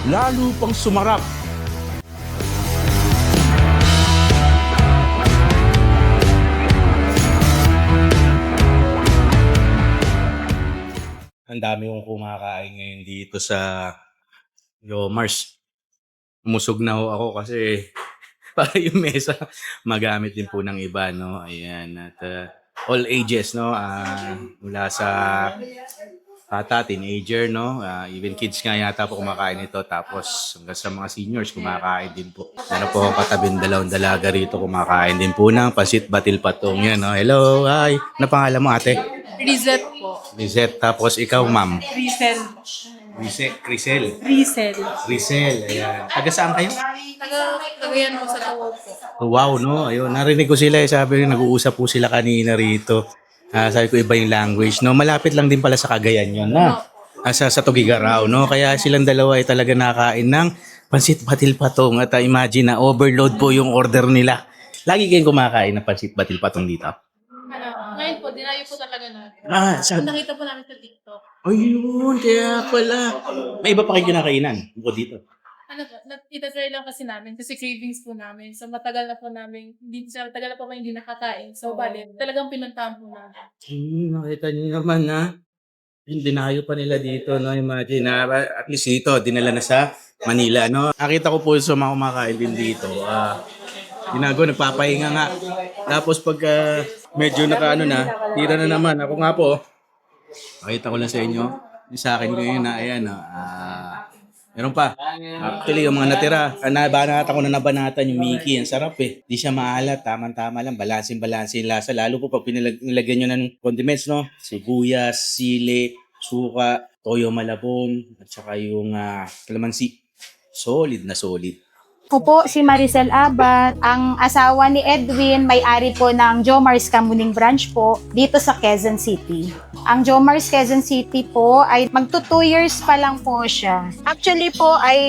lalo pang sumarap. Ang dami kong kumakain ngayon dito sa Mars. Umusog na ho ako kasi para yung mesa magamit din po ng iba, no? Ayan, at all ages, no? Mula sa bata, teenager, no? Even kids nga yata po kumakain ito. Tapos hanggang sa mga seniors kumakain din po. Meron po akong katabing dalawang dalaga rito kumakain din po ng pasit batil patong yan, no? Hello, hi! Ano pangalan mo, ate? Rizet po. Lizette, tapos ikaw, ma'am? Rizel. Crisel. Rizel. Ayan. Taga saan kayo? Tagayan po sa Tawo po. Oh, wow, no? Ayun, narinig ko sila. Sabi rin, nag-uusap po sila kanina rito. Sabi ko, iba yung language, no? Malapit lang din pala sa Cagayan yun, na? Sa Tugigaraw, no? Kaya silang dalawa ay talaga nakain ng pansit batil patong. At imagine na overload po yung order nila. Lagi kayong kumakain ng pansit batil patong dito? Ngayon po, dinayo po talaga natin. Nakita po namin sa TikTok. Ayun, kaya pala. May iba pa kayo kinakainan bukod dito? Itatry lang kasi namin kasi cravings po namin. So matagal na po namin, matagal na po kami hindi nakakain. So bali, talagang pinuntahan po namin. Nakita niyo naman, ha? Yung dinayo pa nila dito, no? Imagine, at least dito, dinala na sa Manila, no? Nakita ko po sa mga kumakain din dito. Nagpapahinga nga. Tapos pag medyo nakaano na, tira na naman. Ako nga po, nakita ko lang sa inyo. Yung sa akin ngayon na, ayan, meron pa. Actually, yung mga natira, nabanata ko na nabanatan yung Mickey. Ang sarap eh. Di siya maalat. Tama-tama lang. Balansin yung lasa. Lalo po pag nilagyan nyo ng condiments, no? Sibuyas, sili, suka, toyo malabon, at saka yung kalamansi. Solid na solid. Ako po si Maricel Abat, ang asawa ni Edwin, may-ari po ng Jomars Kamuning Branch po dito sa Quezon City. Ang Jomars Quezon City po ay magto 2 years pa lang po siya. Actually po ay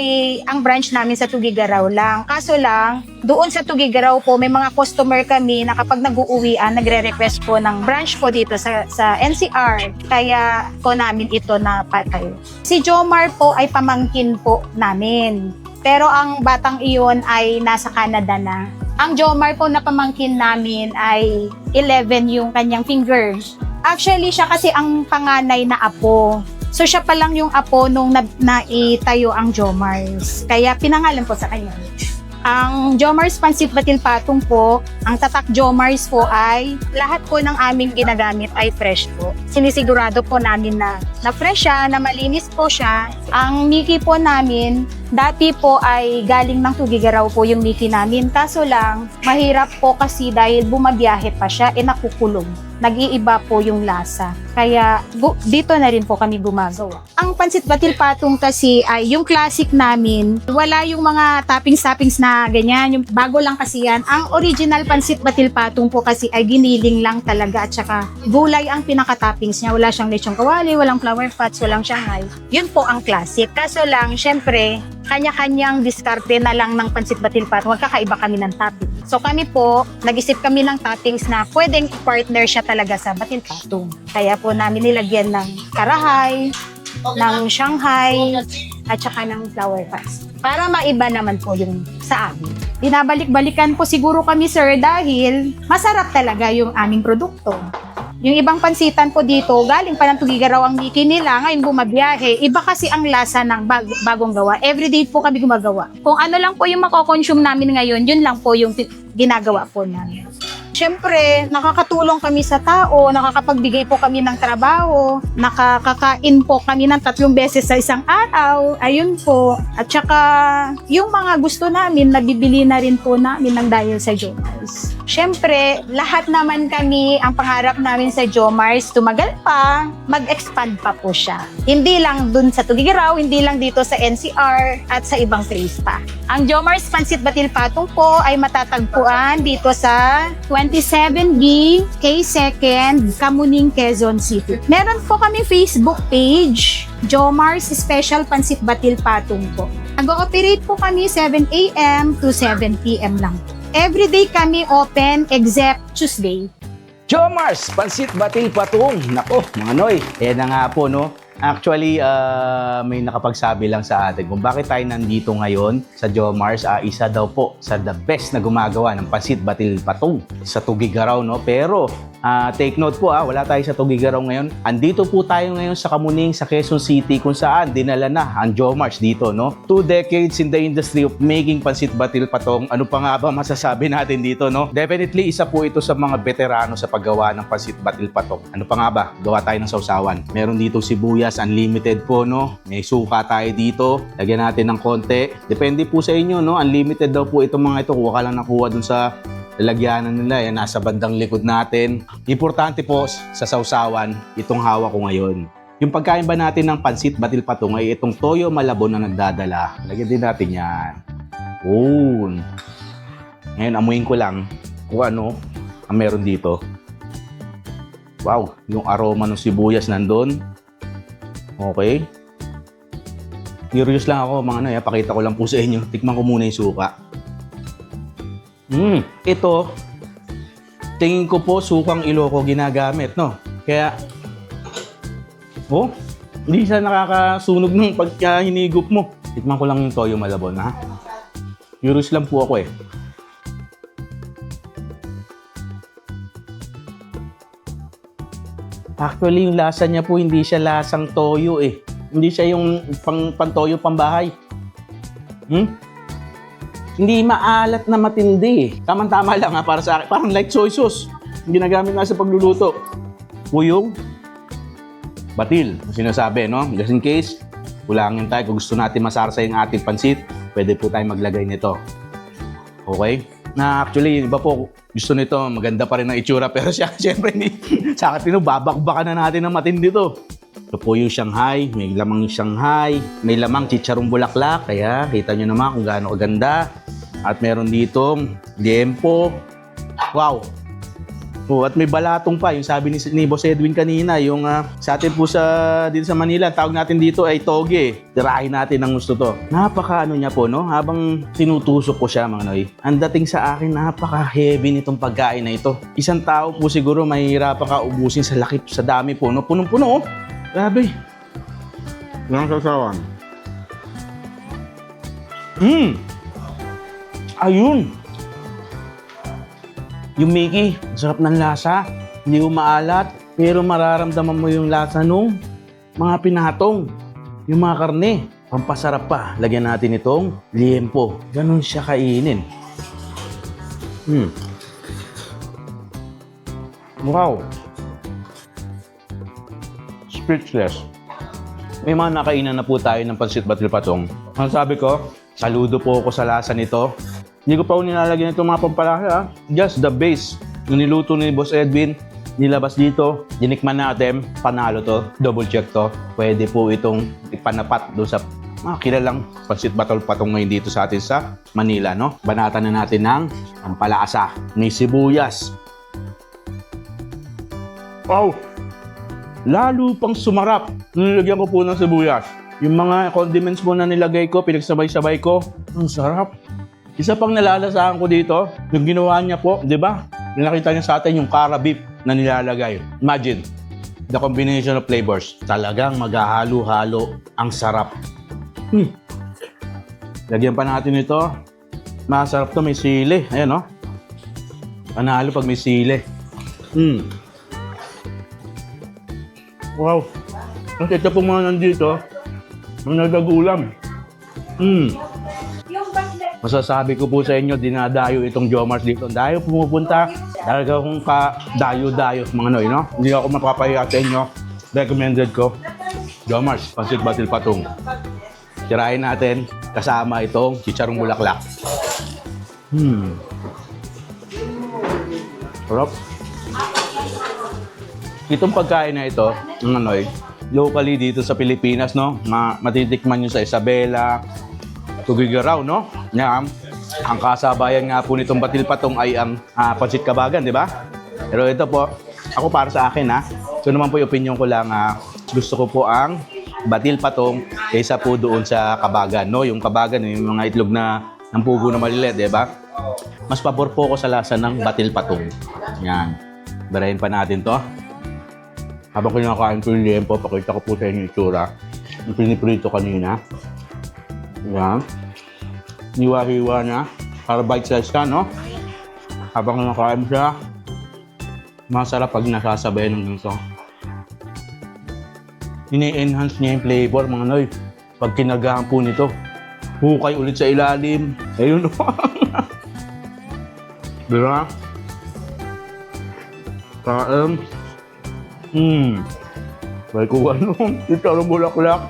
ang branch namin sa Tugigaraw lang. Kaso lang, doon sa Tugigaraw po may mga customer kami na kapag nag-uuwian, nagre-request po ng branch po dito sa NCR. Kaya po namin ito na patayo. Si Jomar po ay pamangkin po namin. Pero ang batang iyon ay nasa Canada na. Ang Jomar po na pamangkin namin ay 11 yung kanyang finger. Actually, siya kasi ang panganay na apo. So, siya pa lang yung apo nung naitayo ang Jomars. Kaya pinangalan po sa kanya. Ang Jomars Pansit Batil Patong po, ang tatak Jomars po ay lahat po ng aming ginagamit ay fresh po. Sinisigurado po namin na fresh siya, na malinis po siya. Ang Mickey po namin, dati po ay galing ng Tugigaraw po yung Mickey namin. Kaso lang, mahirap po kasi dahil bumabiyahe pa siya, nakukulong. Nag-iiba po yung lasa. Kaya dito na rin po kami gumagawa. Ang Pansit Batil Patong kasi ay yung classic namin. Wala yung mga toppings na ganyan. Yung bago lang kasi yan. Ang original Pansit Batil Patong po kasi ay giniling lang talaga at saka gulay ang pinaka-toppings niya. Wala siyang lechong kawali, walang flower fats, walang shanghai. Yun po ang classic. Kaso lang, syempre, kanya-kanyang diskarte na lang ng Pansit Batil Patong. Magkakaiba kami ng topping. So kami po, nag-isip kami ng toppings na pwedeng partner siya talaga sa Batil Patong. Kaya po namin nilagyan ng karahay, ng shanghai, at saka ng flower fats. Para maiba naman po yung sa amin. Binabalik-balikan po siguro kami, sir, dahil masarap talaga yung aming produkto. Yung ibang pansitan po dito, galing pa ng Tugigaraw ang Mickey nila, ngayon bumabiyahe. Iba kasi ang lasa ng bagong gawa. Everyday po kami gumagawa. Kung ano lang po yung mako-consume namin ngayon, yun lang po yung ginagawa po namin. Siyempre, nakakatulong kami sa tao, nakakapagbigay po kami ng trabaho, nakakakain po kami ng 3 beses sa isang araw, ayun po. At saka, yung mga gusto namin, nabibili na rin po namin ng dahil sa Jomars. Siyempre, lahat naman kami, ang pangarap namin sa Jomars, tumagal pa, mag-expand pa po siya. Hindi lang dun sa Tugigaraw, hindi lang dito sa NCR, at sa ibang place pa. Ang Jomars Pansit Batil Patong po ay matatagpuan dito sa 27B K2nd, Kamuning, Quezon City. Meron po kami Facebook page, Jomars Special Pansit Batil Patong po. Nag-ooperate po kami 7 a.m. to 7 p.m. lang. Everyday kami open except Tuesday. Jomars Pansit Batil Patong. Nako, mga Noy. Ayan na nga po, no? Actually, may nakapagsabi lang sa atin kung bakit tayo nandito ngayon sa Jomars. Isa daw po sa the best na gumagawa ng pansit batil patong sa Tugigaraw, no? Pero, take note po, wala tayo sa Tugigaraw ngayon. Andito po tayo ngayon sa Kamuning, sa Quezon City, kung saan dinala na ang Jomars dito, no? 2 decades in the industry of making pansit batil patong. Ano pa nga ba masasabi natin dito, no? Definitely, isa po ito sa mga veterano sa paggawa ng pansit batil patong. Ano pa nga ba? Gawa tayo ng sausawan. Meron dito sibuyas, unlimited po, no? May suka tayo dito. Lagyan natin ng konti. Depende po sa inyo, no? Unlimited daw po itong mga ito. Kuha ka lang nakuha dun sa lalagyanan nila. Yan, nasa bandang likod natin. Importante po sa sausawan, itong hawak ko ngayon. Yung pagkain ba natin ng pansit batil patong ay itong toyo malabon na nagdadala. Lagyan din natin yan. Boom! Ngayon, amuin ko lang kung ano ang meron dito. Wow! Yung aroma ng sibuyas nandun. Okay. Curious lang ako, mga pakita ko lang po sa inyo. Tikman ko muna yung suka. Ito, tingin ko po sukang Ilocos ginagamit, no? Kaya, hindi siya nakakasunog ng pagka hinigop mo. Tikman ko lang yung toyo malabon, ha? Curious lang po ako, eh. Actually, yung lasa niya po, hindi siya lasang toyo eh. Hindi siya yung pantoyo pambahay. Hindi maalat na matindi eh. Tama-tama lang para sa akin. Parang like soy sauce. Yung ginagamit nga sa pagluluto. Yung batil, sinasabi, no? Just in case, kulangin tayo. Kung gusto natin masarsa yung ating pansit, pwede po tayo maglagay nito. Okay? Na actually, iba po, gusto nito, maganda pa rin ang itsura, pero siya, siyempre, sa akin, babakbakan na natin ng matindi to. Ito po yung Shanghai, may lamang Shanghai, may lamang chicharong bulaklak, kaya kita nyo naman kung gaano kaganda. At meron dito, liempo. Wow! At may balatong pa, yung sabi ni Boss Edwin kanina, yung sa atin po dito sa Manila, tawag natin dito ay toge. Tirahin natin ang gusto to. Napaka niya po, no? Habang tinutusok ko siya, mga noy, ang dating sa akin, napaka-heavy nitong pagkain na ito. Isang tao po siguro mahihirapan ka ubusin sa lakip, sa dami po, no? Punong-puno, oh. Grabe. Yan ang sasawan. Ayun. Yung Mickey, sarap ng lasa. Hindi mo maalat, pero mararamdaman mo yung lasa nung mga pinatong. Yung mga karne, pampasarap pa. Lagyan natin itong liempo. Ganun siya kainin. Wow. Speechless. May mga nakainan na po tayo ng pansit batil patong. Ang sabi ko, saludo po ako sa lasa nito. Hindi ko pa nilalagyan itong mga pampalasa. Just the base. Yung niluto ni Boss Edwin, nilabas dito, dinikman natin, panalo to, double check to. Pwede po itong ipanapat doon sa mga kilalang pansit batil patong ngayon dito sa atin sa Manila, no? Banatan na natin ng pampalasa. May sibuyas. Wow! Lalo pang sumarap. Nilagyan ko po ng sibuyas. Yung mga condiments po na nilagay ko, pinagsabay-sabay ko, ang sarap. Isa pang nalalasahan ko dito, yung ginawa niya po, di ba? Nakita niya sa atin yung cara beef na nilalagay. Imagine, the combination of flavors. Talagang maghahalo-halo. Ang sarap. Lagyan pa natin ito. Masarap to, may sili. Ayan, no? Panalo pag may sili. Wow. Ito pong mga nandito, mga nagag-ulam. Masasabi ko po sa inyo, dinadayo itong Jomars dito. Dayo pumupunta, talaga kung dayo-dayo mga noy, no? Hindi ako mapapahiya sa inyo. Recommended ko, Jomars, pansit batil patong. Tirahin natin, kasama itong chicharong bulaklak. Sarap. Itong pagkain na ito, ng noy, locally dito sa Pilipinas, no? Matitikman nyo sa Isabela, Tugigaraw, no? Yan. Ang kasabayan nga po nitong batil patong ay ang pansit kabagan, di ba? Pero ito po, ako para sa akin, ha? So naman po yung opinion ko lang, gusto ko po ang batil patong kaysa po doon sa kabagan, no? Yung kabagan, yung mga itlog na ng pugo na maliliit, di ba? Mas pabor po ko sa lasa ng batil patong. Yan. Barayin pa natin to. Habang kinakain ko yung liempo, pakita ko po sa inyo yung itsura. Yung piniprito kanina. Yan. Hiwa-hiwa na. Para bite size ka, no? Habang kinakain mo siya, masarap pag nasasabayan ng ganito. Ini-enhance niya yung flavor, mga noy. Pag kinagahan po nito, hukay ulit sa ilalim. Ayun, no? Diba? Kaem. May kuha nung ito ng bulaklak.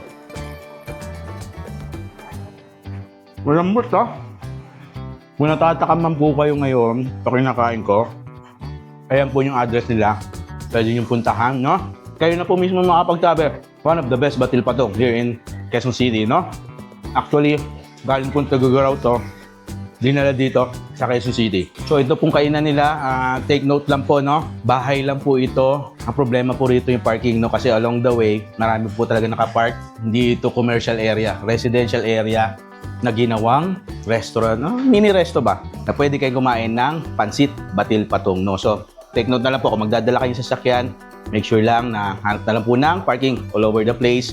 Malambot, ha? Kung natatakam po kayo ngayon sa kinakain ko, ayan po yung address nila. Pwede nyo puntahan, no? Kayo na po mismo makapagsabi, one of the best batil patong here in Quezon City, no? Actually, galing po Tugigaraw to, dinala dito sa Quezon City. So ito pong kainan nila, take note lang po, no? Bahay lang po ito. Ang problema po rito yung parking, no? Kasi along the way, marami po talaga nakapark. Hindi ito commercial area, residential area na ginawang restaurant, no? Mini resto ba? Na pwede kayong kumain ng pansit batil patong, no? So take note na lang po, kung magdadala kayo sa sasakyan, make sure lang na hanap na lang po ng parking all over the place.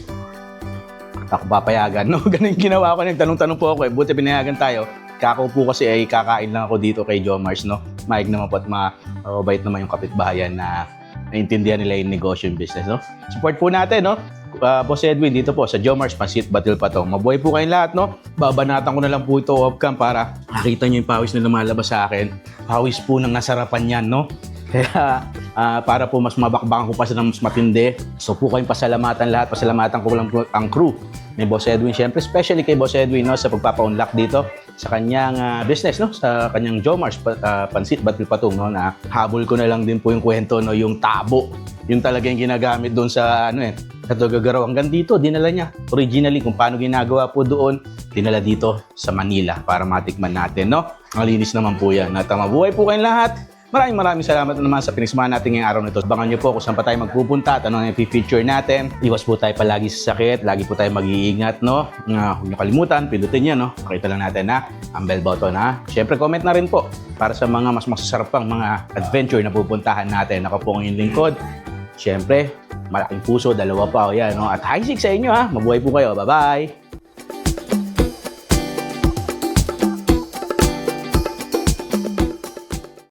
Ako papayagan, no? Ganun yung ginawa ko. Nagtanong-tanong po ako, buti pinayagan tayo. Kako po kasi ay kakain lang ako dito kay Jomars, no? Maig naman po at mabait naman yung kapitbahayan na naintindihan nila yung negosyo, yung business, no? Support po natin, no? Boss Edwin, dito po sa Jomars Pansit Batil Patong. Mabuhay po kayong lahat, no? Babanatan ko na lang po ito off-cam para makita nyo yung pawis na lumalabas sa akin. Pawis po ng nasarapan yan, no? Kaya para po mas mabakbakan ko pa sa mas matindi. So po kayong pasalamatan lahat. Pasalamatan ko lang po ang crew ni Boss Edwin. Siyempre, especially kay Boss Edwin, no, sa pagpapa-unlock dito sa kanyang business, no, sa kanyang Jomars Pansit Batil Patong, no, na habol ko na lang din po yung kwento, no, yung tabo. Yung talagang ginagamit doon sa sa Tugigaraw. Hanggang dito, dinala niya. Originally, kung paano ginagawa po doon, dinala dito sa Manila para matikman natin, no? Ang linis naman po yan. At mabuhay po kayong lahat. Maraming salamat naman sa pinismahan natin ngayong araw nito. Abangan niyo po kung saan pa tayo magpupunta at ano ang i-feature natin. Iwas po tayo palagi sa sakit. Lagi po tayo mag-iingat, no? Huwag niyo kalimutan, pindutin niyo, no? Pakita lang natin na ang bell button, ha? Siyempre, comment na rin po para sa mga mas masasarap pang mga adventure na pupuntahan natin. Ako po ang inyong lingkod. Siyempre, malaking puso, dalawa pa, o yan, no? At high six sa inyo, ha? Mabuhay po kayo. Bye-bye!